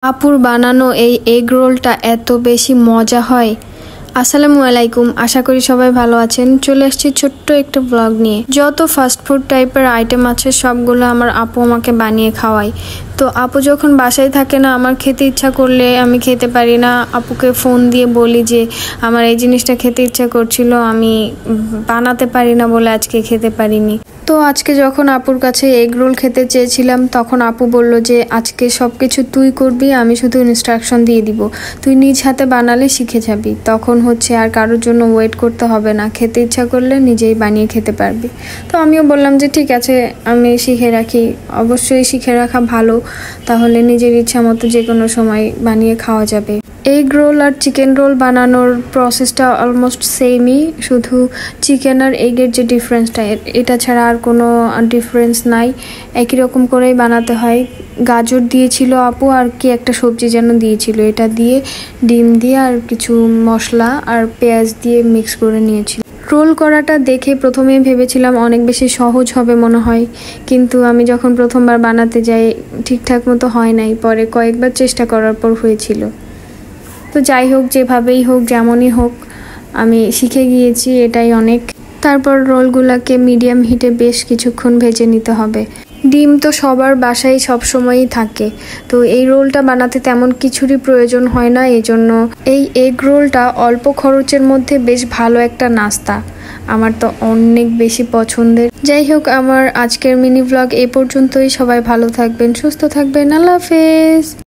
আপুর বানানো এই এগ রোলটা এত বেশি মজা হয়। আসসালামু আলাইকুম, আশা করি সবাই ভালো আছেন। চলে আসছি ছোট্ট একটা ব্লগ নিয়ে। যত ফাস্টফুড টাইপের আইটেম আছে সবগুলো আমার আপু আমাকে বানিয়ে খাওয়ায়। তো আপু যখন বাসায় থাকে না, আমার খেতে ইচ্ছা করলে আমি খেতে পারি না, আপুকে ফোন দিয়ে বলি যে আমার এই জিনিসটা খেতে ইচ্ছা করছিল, আমি বানাতে পারি না বলে আজকে খেতে পারিনি। তো আজকে যখন আপুর কাছে এগ রোল খেতে চেয়েছিলাম, তখন আপু বলল যে আজকে সব কিছু তুই করবি, আমি শুধু ইনস্ট্রাকশন দিয়ে দিব, তুই নিজ হাতে বানালে শিখে যাবি, তখন হচ্ছে আর কারোর জন্য ওয়েট করতে হবে না, খেতে ইচ্ছা করলে নিজেই বানিয়ে খেতে পারবি। তো আমিও বললাম যে ঠিক আছে, আমি শিখে রাখি। অবশ্যই শিখে রাখা ভালো, তাহলে নিজের ইচ্ছা মতো যে কোনো সময় বানিয়ে খাওয়া যাবে। এগ রোল আর চিকেন রোল বানানোর প্রসেসটা অলমোস্ট সেমই, শুধু চিকেন আর এগের যে ডিফারেন্সটা, এটা ছাড়া আর কোনো ডিফারেন্স নাই। একই রকম করেই বানাতে হয়। গাজর দিয়েছিল আপু, আর কি একটা সবজি যেন দিয়েছিল, এটা দিয়ে ডিম দিয়ে আর কিছু মশলা আর পেঁয়াজ দিয়ে মিক্স করে নিয়েছিল। রোল করাটা দেখে প্রথমে ভেবেছিলাম অনেক বেশি সহজ হবে মনে হয়, কিন্তু আমি যখন প্রথমবার বানাতে যাই ঠিকঠাক মতো হয় নাই, পরে কয়েকবার চেষ্টা করার পর হয়েছিল। তো যাই হোক, যেভাবেই হোক যেমনই হোক আমি শিখে গিয়েছি, এটাই অনেক। তারপর রোলগুলোকে মিডিয়াম হিটে বেশ কিছুক্ষণ ভেজে নিতে হবে। ডিম তো সবার বাসায় সবসময়ই থাকে, তো এই রোলটা বানাতে তেমন কিছুরই প্রয়োজন হয় না। এই জন্য এই এগ রোলটা অল্প খরচের মধ্যে বেশ ভালো একটা নাস্তা, আমার তো অনেক বেশি পছন্দের। যাই হোক, আমার আজকের মিনি ব্লগ এই পর্যন্তই। সবাই ভালো থাকবেন, সুস্থ থাকবেন, আল্লাহ হাফেজ।